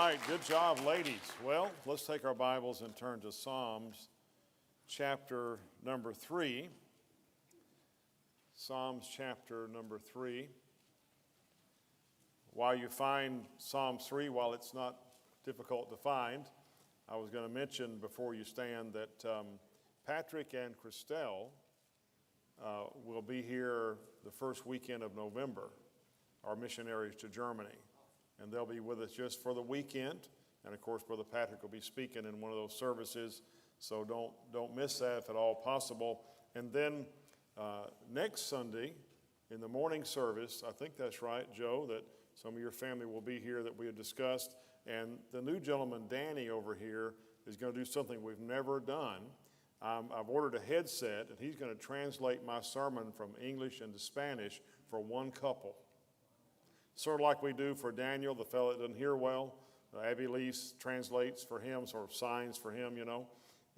right, good job, ladies. Well, let's take our Bibles and turn to Psalms chapter number 3. Psalms chapter number 3. While you find Psalms 3, while it's not difficult to find, I was going to mention before you stand that Patrick and Christelle will be here the first weekend of November, our missionaries to Germany. And they'll be with us just for the weekend. And of course, Brother Patrick will be speaking in one of those services. So don't miss that if at all possible. And then next Sunday in the morning service, I think that's right, Joe, that some of your family will be here that we had discussed. And the new gentleman, Danny, over here is going to do something we've never done. I've ordered a headset, and he's going to translate my sermon from English into Spanish for one couple. Sort of like we do for Daniel, the fellow that doesn't hear well. Abby Lee translates for him, sort of signs for him, you know.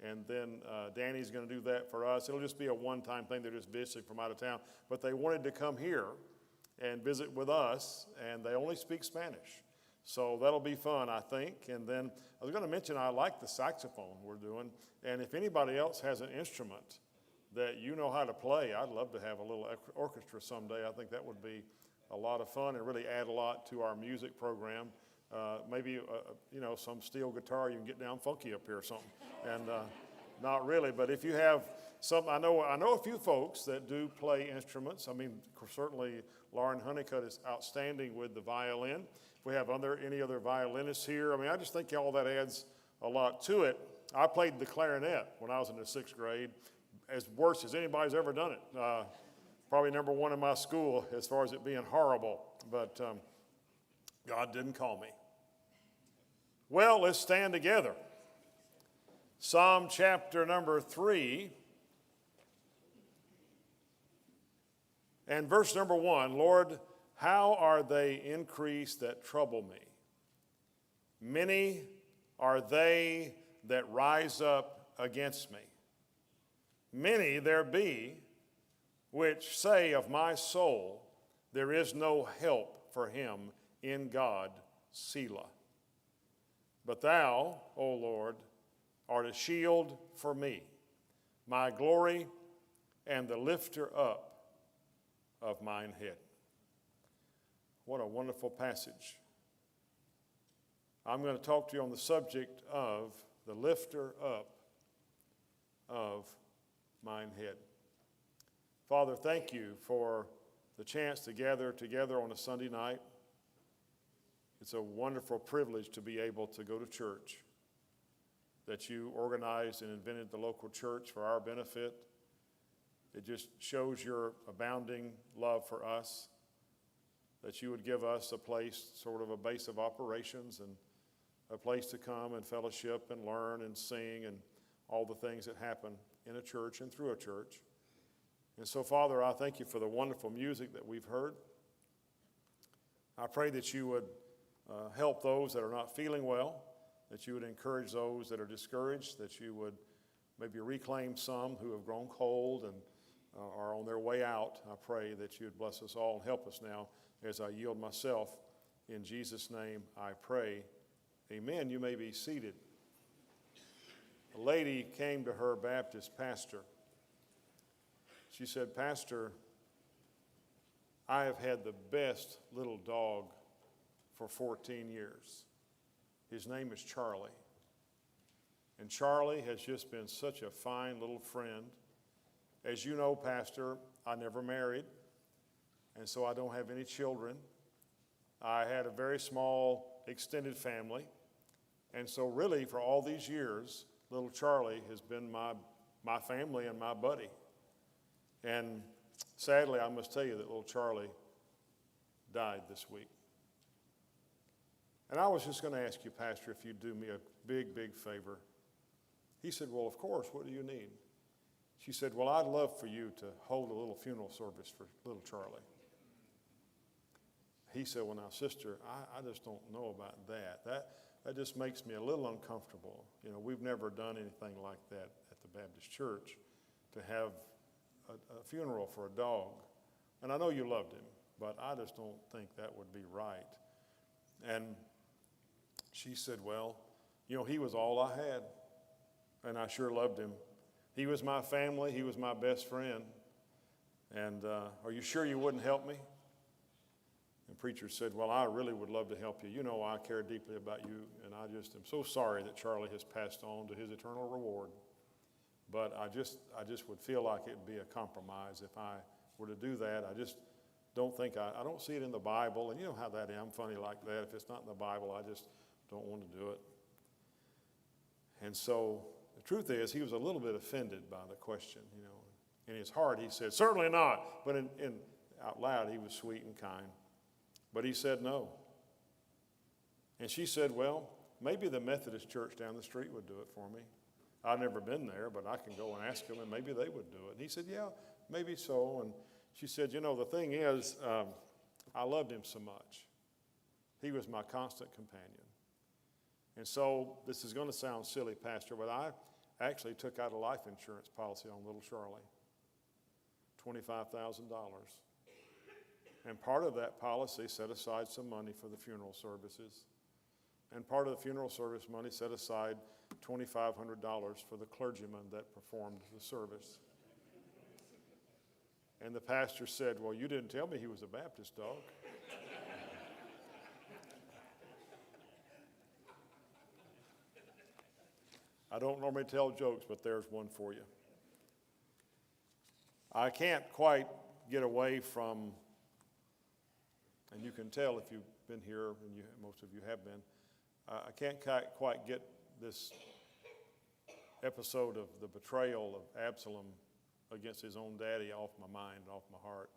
And then Danny's going to do that for us. It'll just be a one-time thing. They're just visiting from out of town. But they wanted to come here and visit with us, and they only speak Spanish. So that'll be fun, I think. And then I was going to mention I like the saxophone we're doing. And if anybody else has an instrument that you know how to play, I'd love to have a little orchestra someday. I think that would be a lot of fun and really add a lot to our music program. Maybe, some steel guitar, you can get down funky up here or something. And not really, but if you have some, I know a few folks that do play instruments. I mean, certainly Lauren Honeycutt is outstanding with the violin. If we have any other violinists here, I mean, I just think all that adds a lot to it. I played the clarinet when I was in the 6th grade, as worse as anybody's ever done it. Probably number one in my school as far as it being horrible, but God didn't call me. Well, let's stand together. Psalm chapter number 3 and verse number 1. Lord, how are they increased that trouble me? Many are they that rise up against me. Many there be which say of my soul, there is no help for him in God, Selah. But thou, O Lord, art a shield for me, my glory and the lifter up of mine head. What a wonderful passage. I'm going to talk to you on the subject of the lifter up of mine head. Father, thank you for the chance to gather together on a Sunday night. It's a wonderful privilege to be able to go to church, that you organized and invented the local church for our benefit. It just shows your abounding love for us, that you would give us a place, sort of a base of operations and a place to come and fellowship and learn and sing and all the things that happen in a church and through a church. And so, Father, I thank you for the wonderful music that we've heard. I pray that you would help those that are not feeling well, that you would encourage those that are discouraged, that you would maybe reclaim some who have grown cold and are on their way out. I pray that you would bless us all and help us now as I yield myself. In Jesus' name I pray. Amen. You may be seated. A lady came to her Baptist pastor. She said, Pastor, I have had the best little dog for 14 years. His name is Charlie. And Charlie has just been such a fine little friend. As you know, Pastor, I never married, and so I don't have any children. I had a very small extended family. And so really, for all these years, little Charlie has been my family and my buddy. And sadly, I must tell you that little Charlie died this week. And I was just going to ask you, Pastor, if you'd do me a big, big favor. He said, well, of course, what do you need? She said, well, I'd love for you to hold a little funeral service for little Charlie. He said, well, now, sister, I just don't know about that. That just makes me a little uncomfortable. You know, we've never done anything like that at the Baptist church, to have a funeral for a dog. And I know you loved him, but I just don't think that would be right. And She said, well, he was all I had, and I sure loved him. He was my family. He was my best friend. And are you sure you wouldn't help me? And the preacher said, well, I really would love to help you. You know I care deeply about you, and I just am so sorry that Charlie has passed on to his eternal reward. But I just would feel like it would be a compromise if I were to do that. I just don't think, I don't see it in the Bible. And you know how that is. I'm funny like that. If it's not in the Bible, I just don't want to do it. And so the truth is, he was a little bit offended by the question, In his heart, he said, certainly not. But out loud, he was sweet and kind. But he said no. And she said, well, maybe the Methodist church down the street would do it for me. I've never been there, but I can go and ask them, and maybe they would do it. And he said, yeah, maybe so. And she said, the thing is, I loved him so much. He was my constant companion. And so this is going to sound silly, Pastor, but I actually took out a life insurance policy on little Charlie, $25,000. And part of that policy set aside some money for the funeral services. And part of the funeral service money set aside $2,500 for the clergyman that performed the service. And the pastor said, well, you didn't tell me he was a Baptist dog. I don't normally tell jokes, but there's one for you. I can't quite get away from, and you can tell if you've been here, and most of you have been, I can't quite get this episode of the betrayal of Absalom against his own daddy off my mind, off my heart.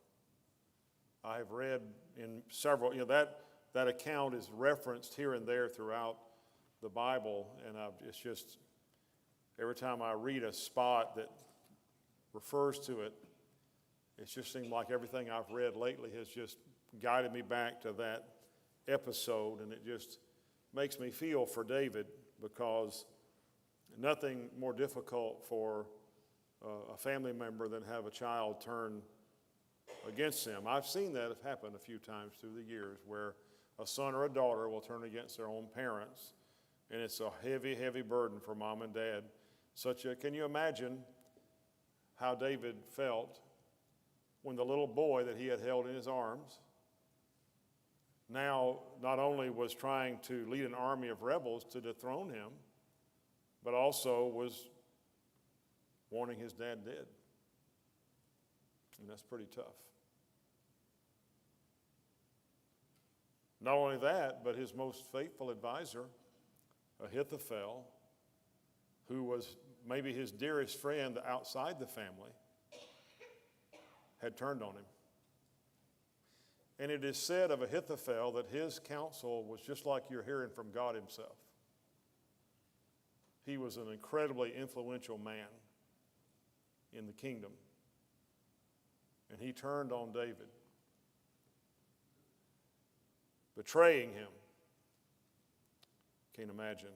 I have read in several, that account is referenced here and there throughout the Bible, and it's just, every time I read a spot that refers to it, it just seems like everything I've read lately has just guided me back to that episode, and it just makes me feel for David, because nothing more difficult for a family member than have a child turn against them. I've seen that happen a few times through the years, where a son or a daughter will turn against their own parents, and it's a heavy, heavy burden for mom and dad. Can you imagine how David felt when the little boy that he had held in his arms now not only was trying to lead an army of rebels to dethrone him, but also was wanting his dad dead. And that's pretty tough. Not only that, but his most faithful advisor, Ahithophel, who was maybe his dearest friend outside the family, had turned on him. And it is said of Ahithophel that his counsel was just like you're hearing from God himself. He was an incredibly influential man in the kingdom. And he turned on David, betraying him. Can't imagine.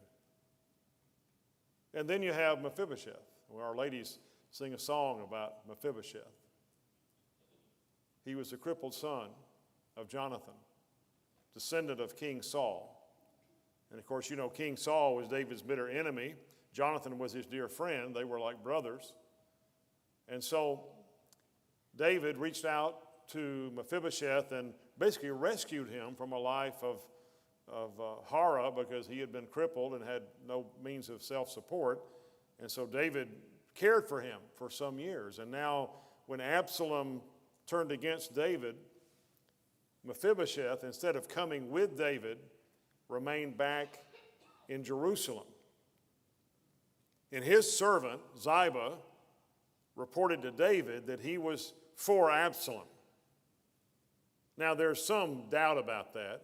And then you have Mephibosheth, where our ladies sing a song about Mephibosheth. He was the crippled son of Jonathan, descendant of King Saul. And of course, King Saul was David's bitter enemy. Jonathan was his dear friend. They were like brothers. And so David reached out to Mephibosheth and basically rescued him from a life of horror, because he had been crippled and had no means of self-support. And so David cared for him for some years. And now when Absalom turned against David, Mephibosheth, instead of coming with David, remained back in Jerusalem. And his servant, Ziba, reported to David that he was for Absalom. Now, there's some doubt about that.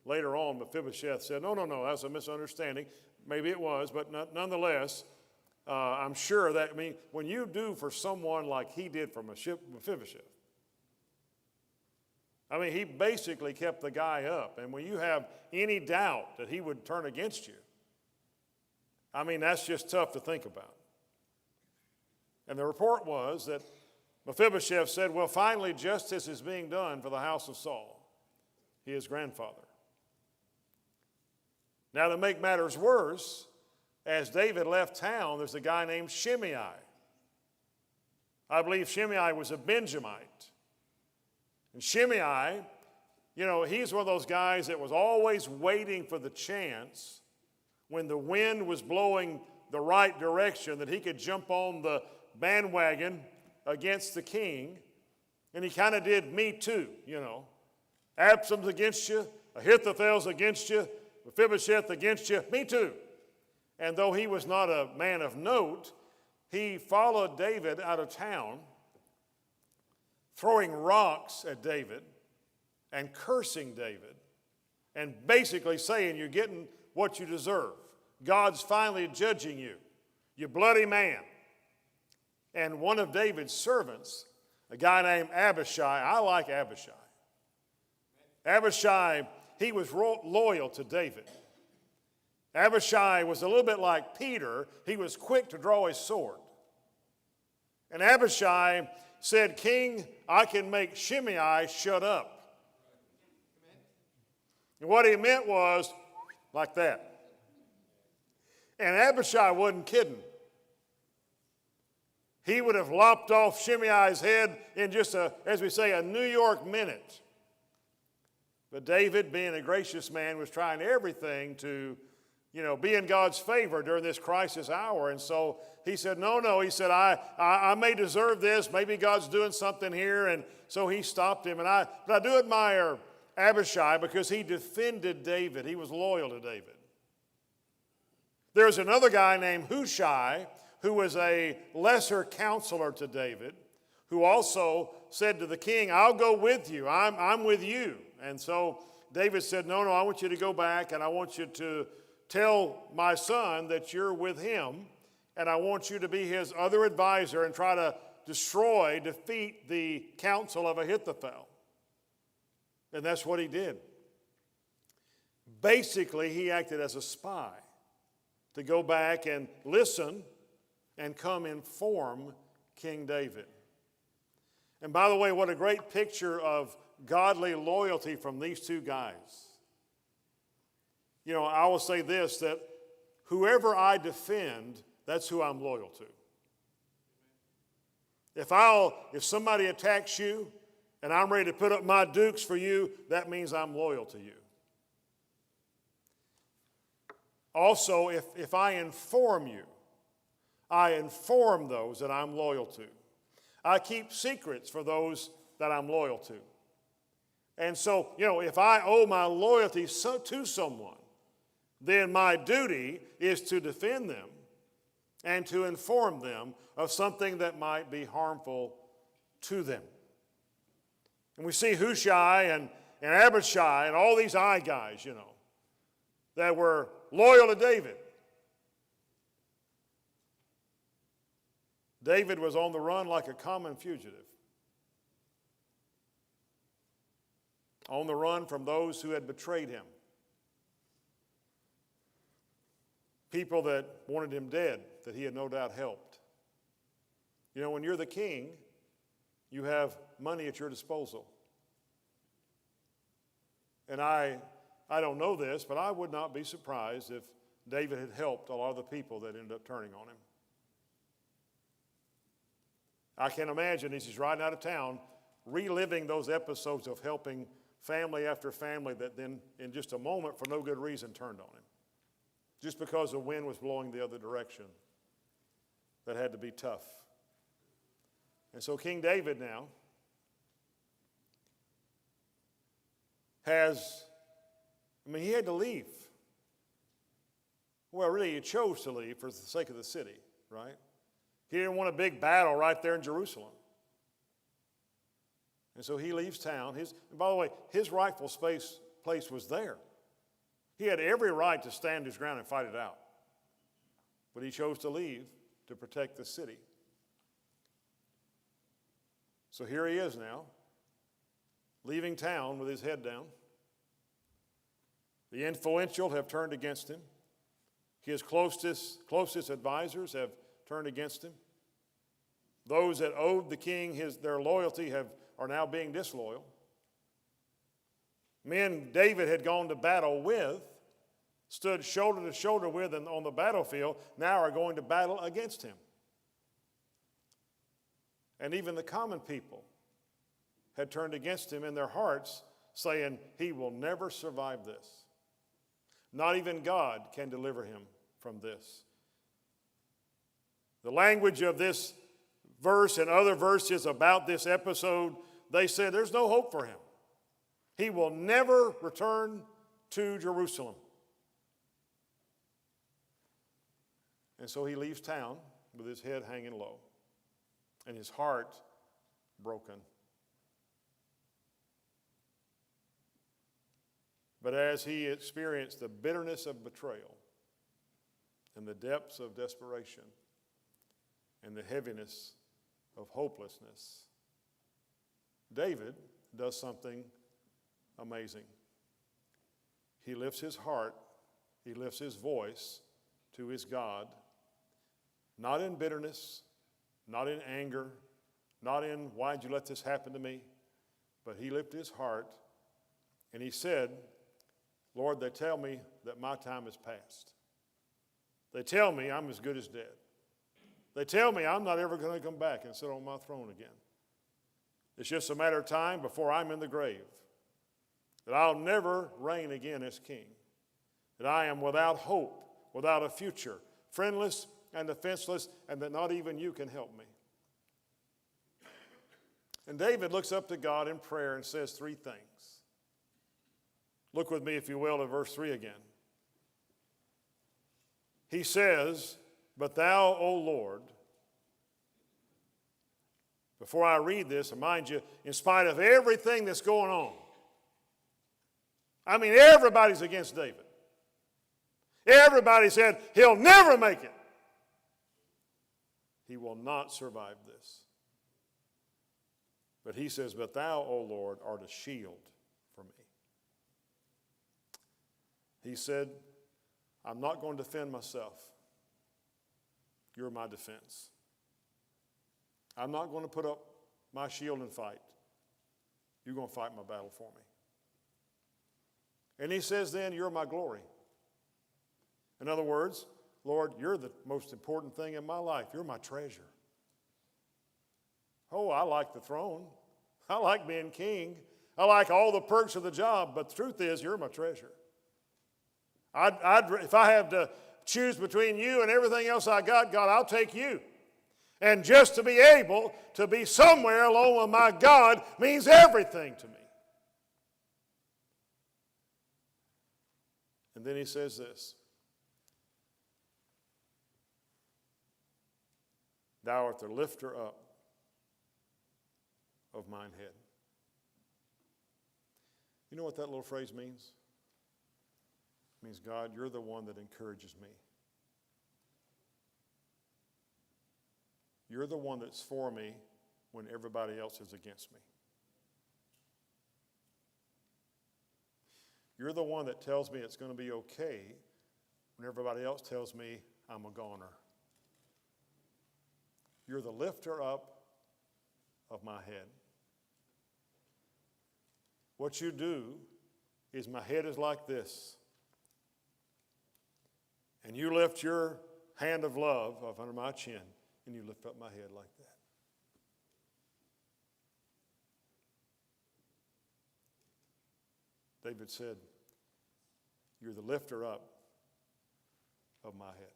Later on, Mephibosheth said, no, that's a misunderstanding. Maybe it was, but nonetheless, I'm sure that, when you do for someone like he did for Mephibosheth, he basically kept the guy up. And when you have any doubt that he would turn against you, that's just tough to think about. And the report was that Mephibosheth said, well, finally justice is being done for the house of Saul, his grandfather. Now, to make matters worse, as David left town, there's a guy named Shimei. I believe Shimei was a Benjamite. And Shimei, he's one of those guys that was always waiting for the chance when the wind was blowing the right direction that he could jump on the bandwagon against the king. And he kind of did me too, Absalom's against you, Ahithophel's against you, Mephibosheth against you, me too. And though he was not a man of note, he followed David out of town, throwing rocks at David and cursing David and basically saying, you're getting what you deserve. God's finally judging you, you bloody man. And one of David's servants, a guy named Abishai, I like Abishai. Abishai, he was loyal to David. Abishai was a little bit like Peter. He was quick to draw his sword. And Abishai said, King, I can make Shimei shut up. And what he meant was like that. And Abishai wasn't kidding. He would have lopped off Shimei's head in just as we say, a New York minute. But David, being a gracious man, was trying everything to, be in God's favor during this crisis hour. And so he said, no. He said, I may deserve this. Maybe God's doing something here. And so he stopped him. But I do admire Abishai because he defended David. He was loyal to David. There's another guy named Hushai who was a lesser counselor to David, who also said to the king, I'll go with you. I'm with you. And so David said, no, I want you to go back and I want you to tell my son that you're with him and I want you to be his other advisor and try to defeat the counsel of Ahithophel. And that's what he did. Basically, he acted as a spy to go back and listen and come inform King David. And by the way, what a great picture of godly loyalty from these two guys. I will say this, that whoever I defend, that's who I'm loyal to. If somebody attacks you and I'm ready to put up my dukes for you, that means I'm loyal to you. Also, if I inform you, I inform those that I'm loyal to. I keep secrets for those that I'm loyal to. And so, if I owe my loyalty to someone, then my duty is to defend them and to inform them of something that might be harmful to them. And we see Hushai and Abishai and all these guys, that were loyal to David. David was on the run like a common fugitive, on the run from those who had betrayed him, people that wanted him dead, that he had no doubt helped. When you're the king, you have money at your disposal. And I don't know this, but I would not be surprised if David had helped a lot of the people that ended up turning on him. I can imagine as he's riding out of town, reliving those episodes of helping family after family that then, in just a moment, for no good reason, turned on him. Just because the wind was blowing the other direction. That had to be tough. And so King David now he had to leave. Well, really, he chose to leave for the sake of the city, right? He didn't want a big battle right there in Jerusalem. And so he leaves town. And by the way, his rightful place was there. He had every right to stand his ground and fight it out. But he chose to leave to protect the city. So here he is now, leaving town with his head down. The influential have turned against him. His closest advisors have turned against him. Those that owed the king their loyalty are now being disloyal. Men David had gone to battle with stood shoulder to shoulder with and on the battlefield, now are going to battle against him. And even the common people had turned against him in their hearts, saying, he will never survive this. Not even God can deliver him from this. The language of this verse and other verses about this episode, they said there's no hope for him. He will never return to Jerusalem. And so he leaves town with his head hanging low and his heart broken. But as he experienced the bitterness of betrayal and the depths of desperation and the heaviness of hopelessness, David does something amazing. He lifts his heart, he lifts his voice to his God, not in bitterness, not in anger, not in why'd you let this happen to me, but he lifted his heart and he said, Lord, they tell me that my time is past. They tell me I'm as good as dead. They tell me I'm not ever going to come back and sit on my throne again. It's just a matter of time before I'm in the grave. That I'll never reign again as king. That I am without hope, without a future, friendless and defenseless, and that not even you can help me. And David looks up to God in prayer and says three things. Look with me, if you will, at verse 3 again. He says, but thou, O Lord, before I read this, remind you, in spite of everything that's going on, I mean, everybody's against David. Everybody said, he'll never make it. He will not survive this. But he says, but thou, O Lord, art a shield for me. He said, I'm not going to defend myself. You're my defense. I'm not going to put up my shield and fight. You're going to fight my battle for me. And he says then, you're my glory. In other words, Lord, you're the most important thing in my life. You're my treasure. Oh, I like the throne. I like being king. I like all the perks of the job, but the truth is, you're my treasure. If I have to choose between you and everything else I got, God, I'll take you. And just to be able to be somewhere alone with my God means everything to me. And then he says this. Thou art the lifter up of mine head. You know what that little phrase means? It means, God, you're the one that encourages me. You're the one that's for me when everybody else is against me. You're the one that tells me it's going to be okay when everybody else tells me I'm a goner. You're the lifter up of my head. What you do is my head is like this. And you lift your hand of love up under my chin, and you lift up my head like that. David said, you're the lifter up of my head.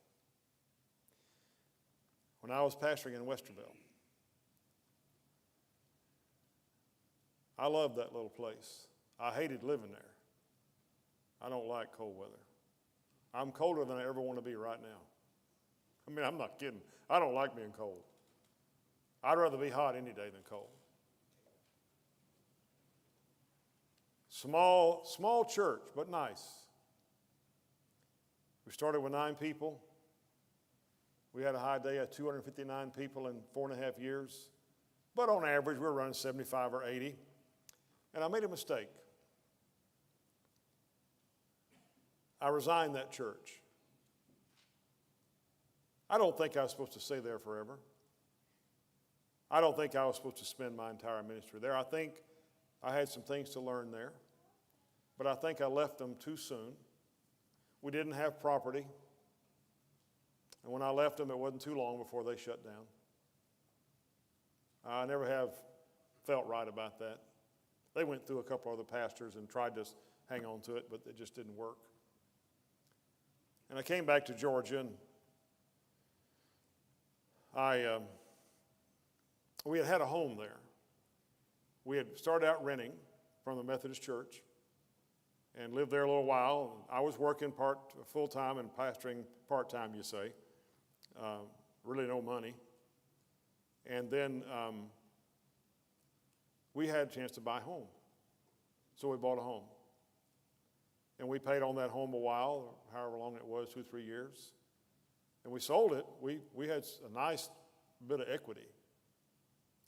When I was pastoring in Westerville, I loved that little place. I hated living there. I don't like cold weather. I'm colder than I ever want to be right now. I mean, I'm not kidding. I don't like being cold. I'd rather be hot any day than cold. Small church, but nice. We started with 9 people. We had a high day of 259 people in 4.5 years. But on average, we were running 75 or 80. And I made a mistake. I resigned that church. I don't think I was supposed to stay there forever. I don't think I was supposed to spend my entire ministry there. I think I had some things to learn there. But I think I left them too soon We didn't have property. And when I left them, it wasn't too long before they shut down. I never have felt right about that. They went through a couple other pastors and tried to hang on to it, but it just didn't work. And I came back to Georgia, and we had a home there. We had started out renting from the Methodist Church and lived there a little while. I was working full-time and pastoring part-time, you say. Really no money. And then we had a chance to buy a home. So we bought a home. And we paid on that home a while, however long it was, 2 or 3 years. And we sold it. We had a nice bit of equity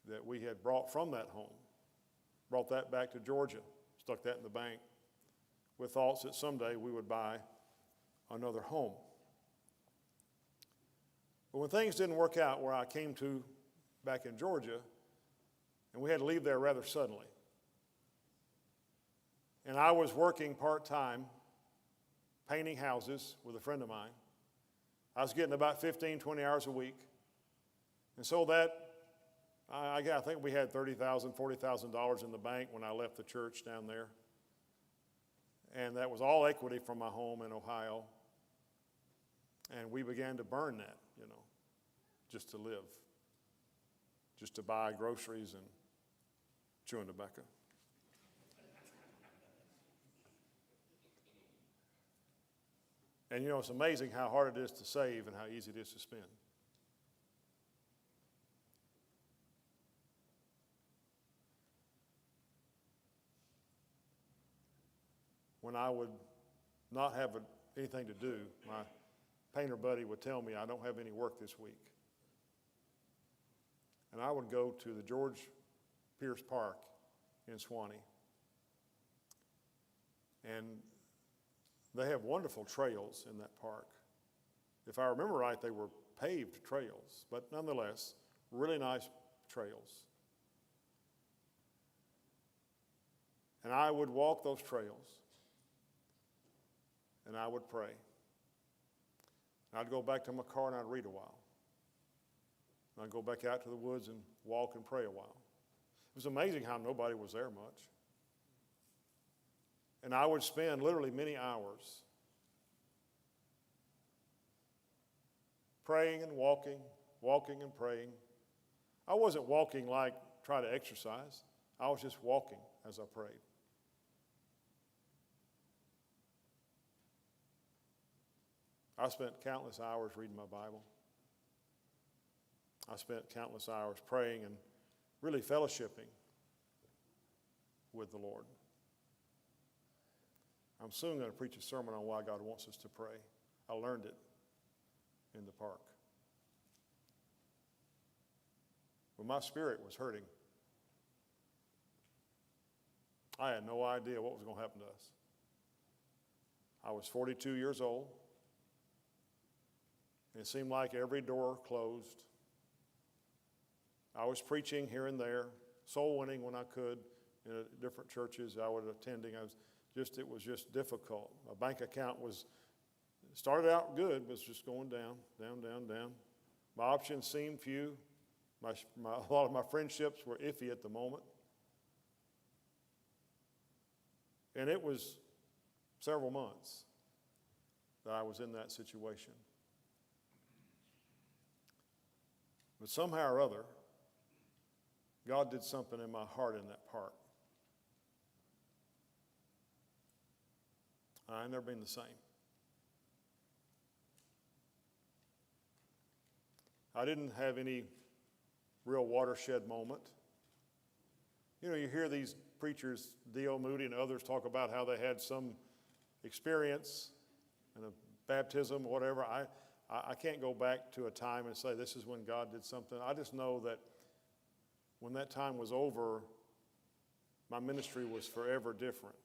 that we had brought from that home. Brought that back to Georgia, stuck that in the bank with thoughts that someday we would buy another home. But when things didn't work out where I came to back in Georgia, and we had to leave there rather suddenly, and I was working part-time painting houses with a friend of mine. I was getting about 15, 20 hours a week. And so that, I think we had $30,000, $40,000 in the bank when I left the church down there. And that was all equity from my home in Ohio. And we began to burn that, just to live, just to buy groceries and chewing tobacco. And it's amazing how hard it is to save and how easy it is to spend. When I would not have anything to do, my painter buddy would tell me, I don't have any work this week. And I would go to the George Pierce Park in Suwanee. And they have wonderful trails in that park. If I remember right, they were paved trails, but nonetheless, really nice trails. And I would walk those trails, and I would pray. And I'd go back to my car and I'd read a while. And I'd go back out to the woods and walk and pray a while. It was amazing how nobody was there much. And I would spend literally many hours praying and walking and praying. I wasn't walking like try to exercise. I was just walking as I prayed. I spent countless hours reading my Bible. I spent countless hours praying and really fellowshipping with the Lord. I'm soon going to preach a sermon on why God wants us to pray. I learned it in the park. When my spirit was hurting, I had no idea what was going to happen to us. I was 42 years old, and it seemed like every door closed. I was preaching here and there, soul winning when I could in different churches I was attending. It was just difficult. My bank account started out good, but was just going down. My options seemed few. A lot of my friendships were iffy at the moment. And it was several months that I was in that situation. But somehow or other, God did something in my heart in that park. I've never been the same. I didn't have any real watershed moment. You hear these preachers, D.L. Moody and others, talk about how they had some experience and a baptism or whatever. I can't go back to a time and say this is when God did something. I just know that when that time was over, my ministry was forever different.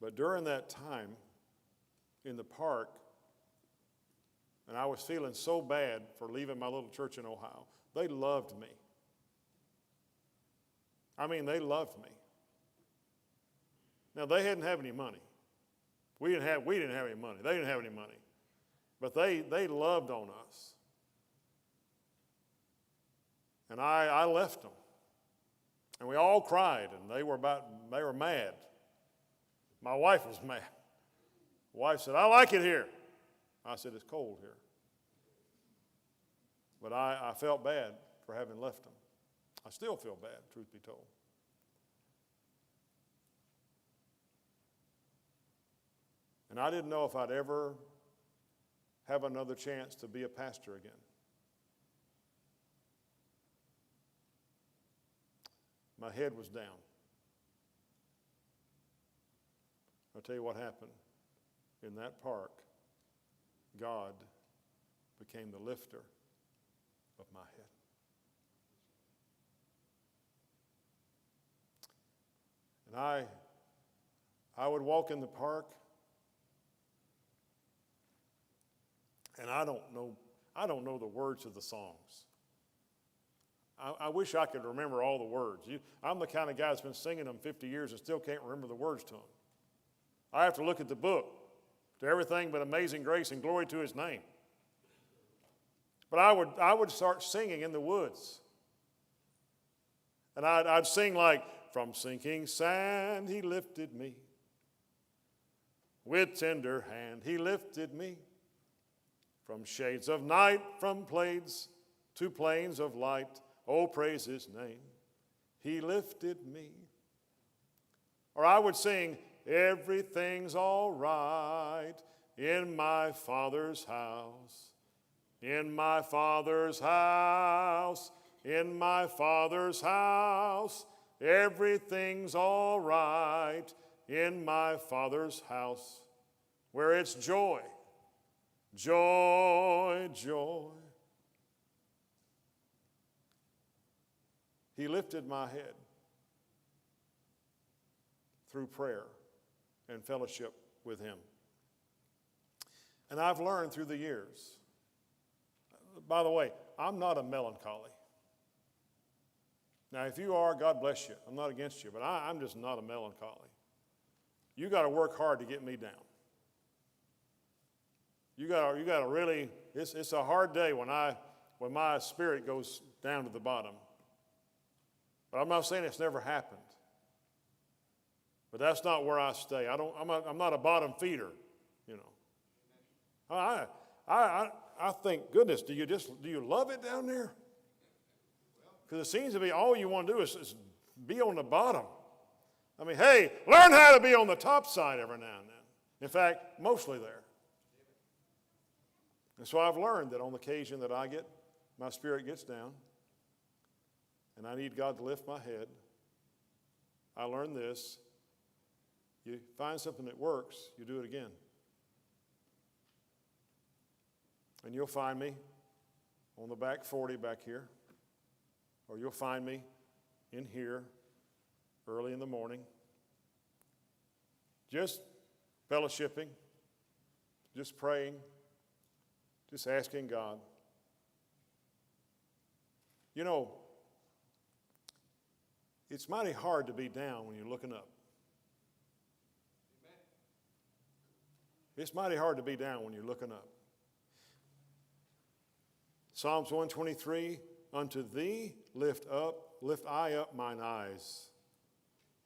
But during that time in the park, and I was feeling so bad for leaving my little church in Ohio, they loved me. I mean, they loved me. Now, they didn't have any money. We didn't have any money. They didn't have any money. But they loved on us. And I left them. And we all cried, and they were mad. My wife was mad. The wife said, I like it here. I said, it's cold here. But I felt bad for having left them. I still feel bad, truth be told. And I didn't know if I'd ever have another chance to be a pastor again. My head was down. I'll tell you what happened. In that park, God became the lifter of my head. And I would walk in the park, and I don't know the words of the songs. I wish I could remember all the words. I'm the kind of guy that's been singing them 50 years and still can't remember the words to them. I have to look at the book, to everything but amazing grace and glory to his name. But I would start singing in the woods. And I'd sing like, from sinking sand he lifted me. With tender hand he lifted me. From shades of night, from plains to plains of light. Oh, praise his name. He lifted me. Or I would sing, everything's all right in my Father's house. In my Father's house. In my Father's house. Everything's all right in my Father's house. Where it's joy, joy, joy. He lifted my head through prayer and fellowship with him. And I've learned through the years. By the way, I'm not a melancholy. Now, if you are, God bless you. I'm not against you, but I'm just not a melancholy. You got to work hard to get me down. You got to really. It's a hard day when my spirit goes down to the bottom. But I'm not saying it's never happened. But that's not where I stay. I'm not a bottom feeder, you know. I think, goodness, do you love it down there? Because it seems to be all you want to do is be on the bottom. I mean, hey, learn how to be on the top side every now and then. In fact, mostly there. And so I've learned that on the occasion that my spirit gets down, and I need God to lift my head, I learned this. You find something that works, you do it again. And you'll find me on the back 40 back here, or you'll find me in here early in the morning, just fellowshipping, just praying, just asking God. You know, it's mighty hard to be down when you're looking up. It's mighty hard to be down when you're looking up. Psalms 123, unto thee lift I up mine eyes,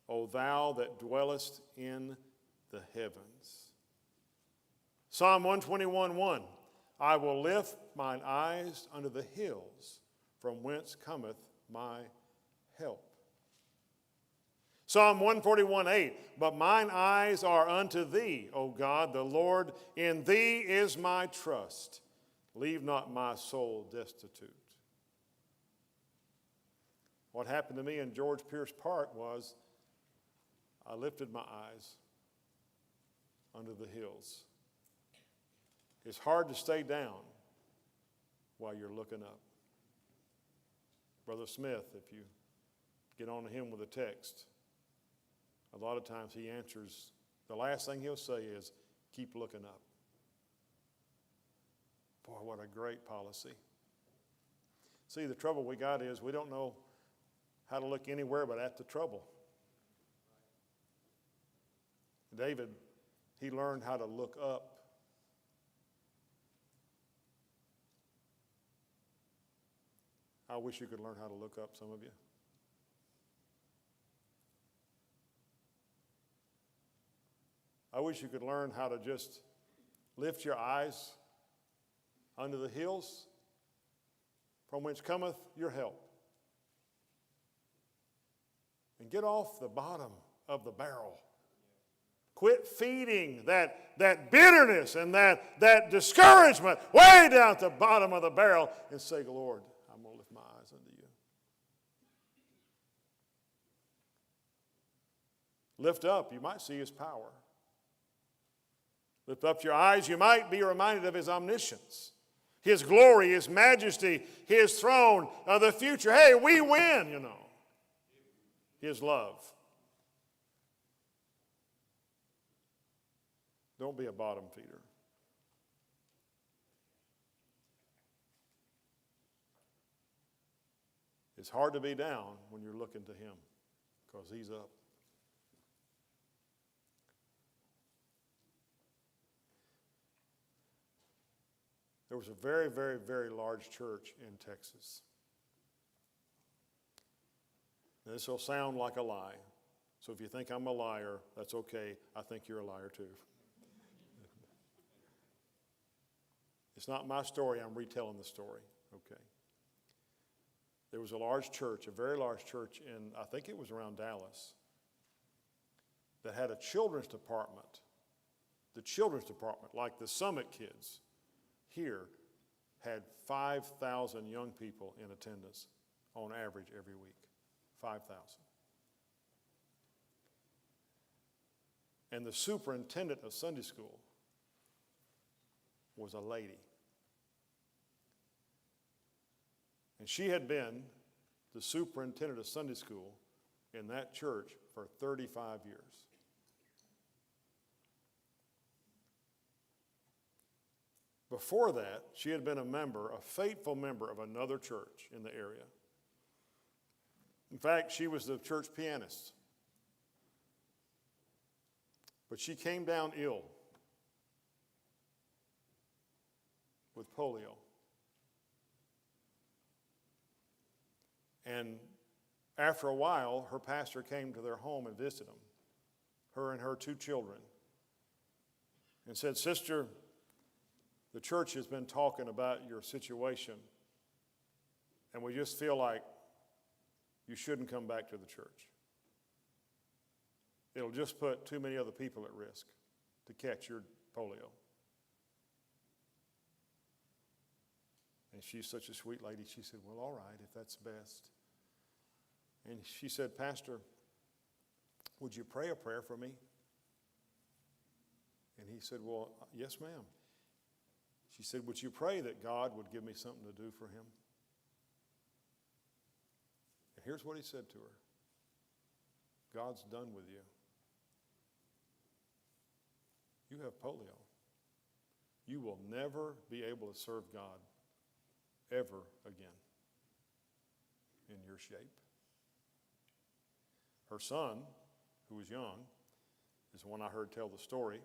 O thou that dwellest in the heavens. Psalm 121:1, I will lift mine eyes unto the hills, from whence cometh my help. Psalm 141:8, but mine eyes are unto thee, O God, the Lord, in thee is my trust. Leave not my soul destitute. What happened to me in George Pierce Park was I lifted my eyes unto the hills. It's hard to stay down while you're looking up. Brother Smith, if you get on to him with a text, a lot of times he answers, the last thing he'll say is, keep looking up. Boy, what a great policy. See, the trouble we got is we don't know how to look anywhere but at the trouble. David, he learned how to look up. I wish you could learn how to look up, some of you. I wish you could learn how to just lift your eyes unto the hills from whence cometh your help. And get off the bottom of the barrel. Quit feeding that bitterness and that discouragement way down at the bottom of the barrel and say, Lord, I'm going to lift my eyes unto you. Lift up, you might see his power. Lift up your eyes, you might be reminded of his omniscience, his glory, his majesty, his throne, the future. Hey, we win, you know. His love. Don't be a bottom feeder. It's hard to be down when you're looking to him because he's up. There was a very, very, very large church in Texas. Now, this will sound like a lie. So if you think I'm a liar, that's okay. I think you're a liar too. It's not my story. I'm retelling the story. Okay. There was a large church, a very large church in, I think it was around Dallas, that had a children's department. The children's department, like the Summit kids here, had 5,000 young people in attendance on average every week. 5,000. And the superintendent of Sunday school was a lady. And she had been the superintendent of Sunday school in that church for 35 years. Before that, she had been a faithful member of another church in the area. In fact, she was the church pianist. But she came down ill with polio. And after a while, her pastor came to their home and visited them, her and her 2 children, and said, Sister, the church has been talking about your situation, and we just feel like you shouldn't come back to the church. It'll just put too many other people at risk to catch your polio. And she's such a sweet lady. She said, well, all right, if that's best. And she said, Pastor, would you pray a prayer for me? And he said, well, yes, ma'am. She said, would you pray that God would give me something to do for him? And here's what he said to her. God's done with you. You have polio. You will never be able to serve God ever again in your shape. Her son, who was young, is the one I heard tell the story.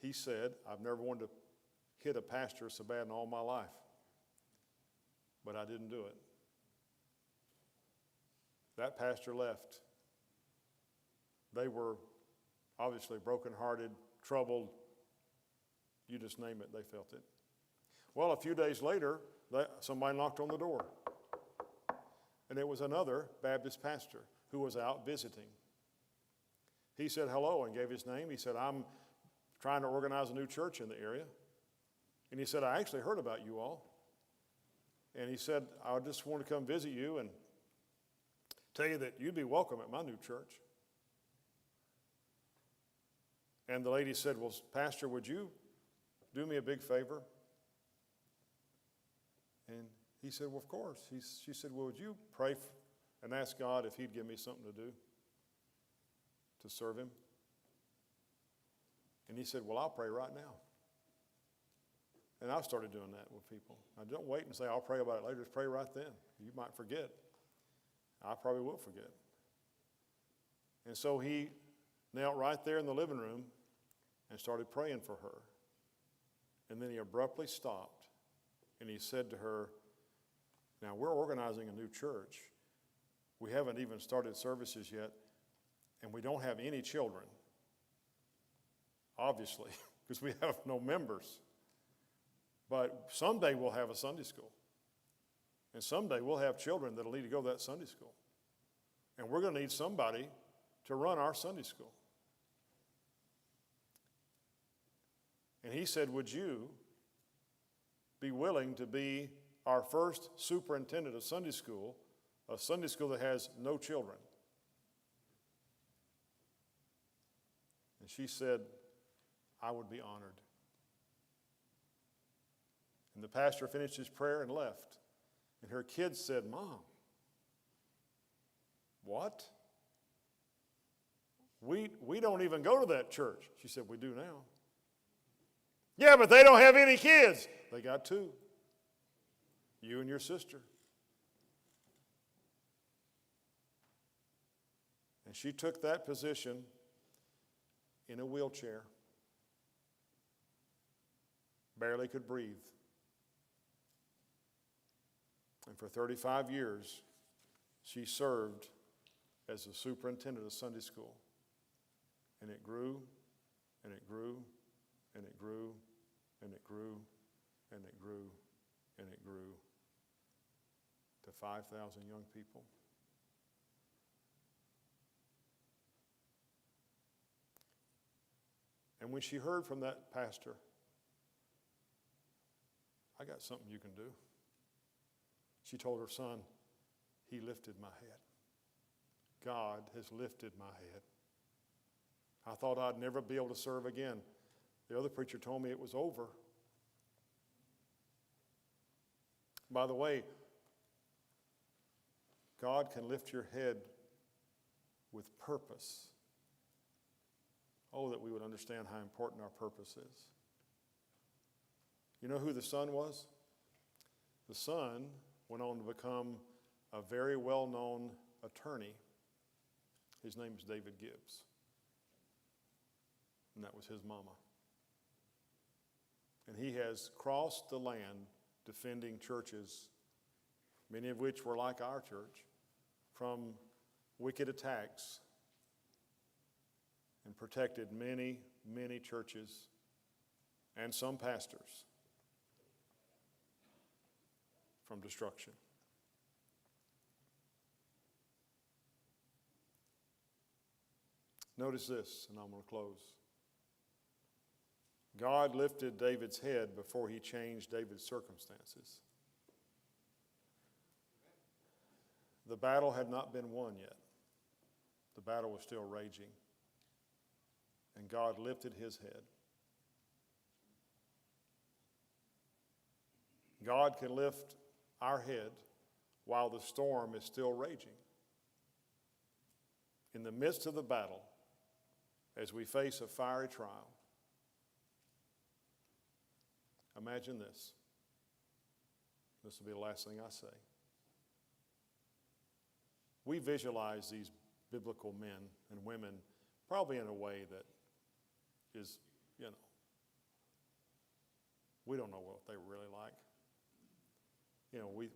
He said, I've never wanted to hit a pastor so bad in all my life, but I didn't do it. That pastor left. They were obviously brokenhearted, troubled. You just name it, they felt it. Well, a few days later, somebody knocked on the door. And it was another Baptist pastor who was out visiting. He said hello and gave his name. He said, I'm trying to organize a new church in the area. And he said, I actually heard about you all. And he said, I just want to come visit you and tell you that you'd be welcome at my new church. And the lady said, well, Pastor, would you do me a big favor? And he said, well, of course. She said, well, would you pray and ask God if he'd give me something to do to serve him? And he said, well, I'll pray right now. And I started doing that with people. I don't wait and say, I'll pray about it later. Just pray right then. You might forget. I probably will forget. And so he knelt right there in the living room and started praying for her. And then he abruptly stopped and he said to her, now we're organizing a new church. We haven't even started services yet, and we don't have any children, obviously, because we have no members. But someday we'll have a Sunday school. And someday we'll have children that'll need to go to that Sunday school. And we're going to need somebody to run our Sunday school. And he said, would you be willing to be our first superintendent of Sunday school, a Sunday school that has no children? And she said, I would be honored. And the pastor finished his prayer and left. And her kids said, Mom, what? We don't even go to that church. She said, we do now. Yeah, but they don't have any kids. They got 2. You and your sister. And she took that position in a wheelchair. Barely could breathe. And for 35 years, she served as the superintendent of Sunday school. And it grew, and it grew, and it grew, and it grew, and it grew, and it grew to 5,000 young people. And when she heard from that pastor, I got something you can do. She told her son, he lifted my head. God has lifted my head. I thought I'd never be able to serve again. The other preacher told me it was over. By the way, God can lift your head with purpose. Oh, that we would understand how important our purpose is. You know who the son was? The son went on to become a very well-known attorney. His name is David Gibbs. And that was his mama. And he has crossed the land defending churches, many of which were like our church, from wicked attacks, and protected many, many churches and some pastors from destruction. Notice this, and I'm going to close. God lifted David's head before he changed David's circumstances. The battle had not been won yet. The battle was still raging. And God lifted his head. God can lift our head while the storm is still raging. In the midst of the battle, as we face a fiery trial, imagine this. This will be the last thing I say. We visualize these biblical men and women probably in a way that is, we don't know what they were really like.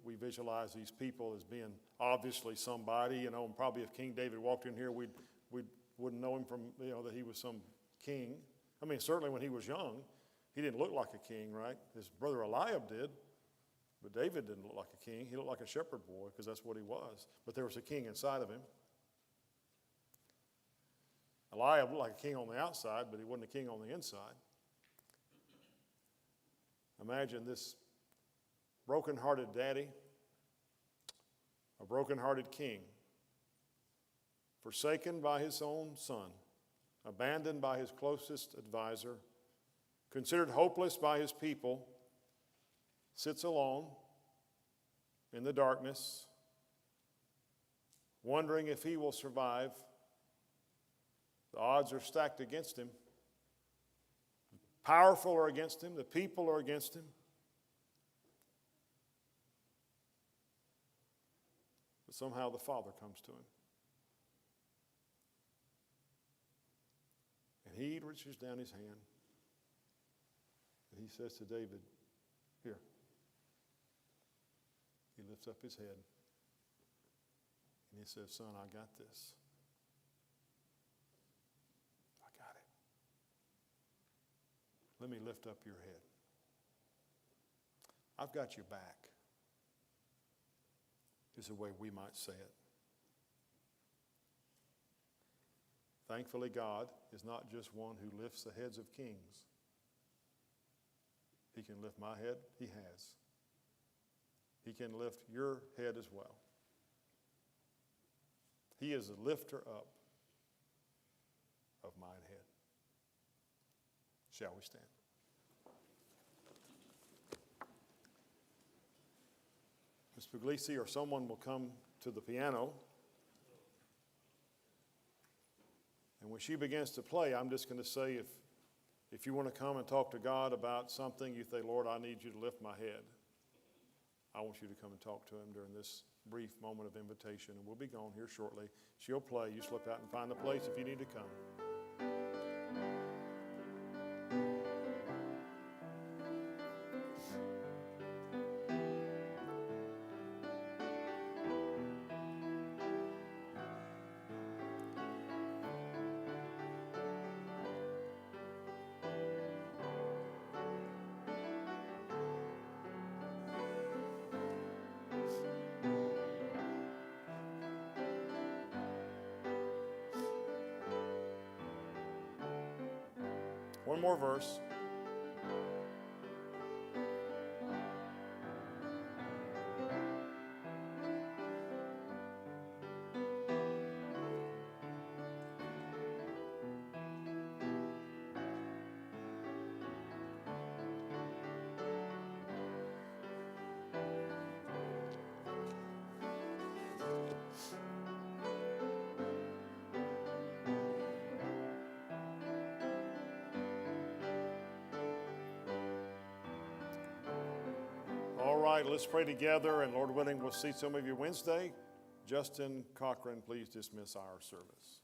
We visualize these people as being obviously somebody, and probably if King David walked in here, we wouldn't know him from, that he was some king. I mean, certainly when he was young, he didn't look like a king, right? His brother Eliab did, but David didn't look like a king. He looked like a shepherd boy because that's what he was. But there was a king inside of him. Eliab looked like a king on the outside, but he wasn't a king on the inside. Imagine this broken-hearted daddy, a broken-hearted king, forsaken by his own son, abandoned by his closest advisor, considered hopeless by his people, sits alone in the darkness, wondering if he will survive. The odds are stacked against him. The powerful are against him. The people are against him. But somehow the Father comes to him. And he reaches down his hand and he says to David, here. He lifts up his head and he says, son, I got this. I got it. Let me lift up your head. I've got your back, is the way we might say it. Thankfully, God is not just one who lifts the heads of kings. He can lift my head. He has. He can lift your head as well. He is a lifter up of mine head. Shall we stand? Ms. Puglisi or someone will come to the piano. And when she begins to play, I'm just going to say, if you want to come and talk to God about something, you say, Lord, I need you to lift my head. I want you to come and talk to him during this brief moment of invitation, and we'll be gone here shortly. She'll play. You slip out and find a place if you need to come. One more verse. All right, let's pray together, and Lord willing, we'll see some of you Wednesday. Justin Cochran, please dismiss our service.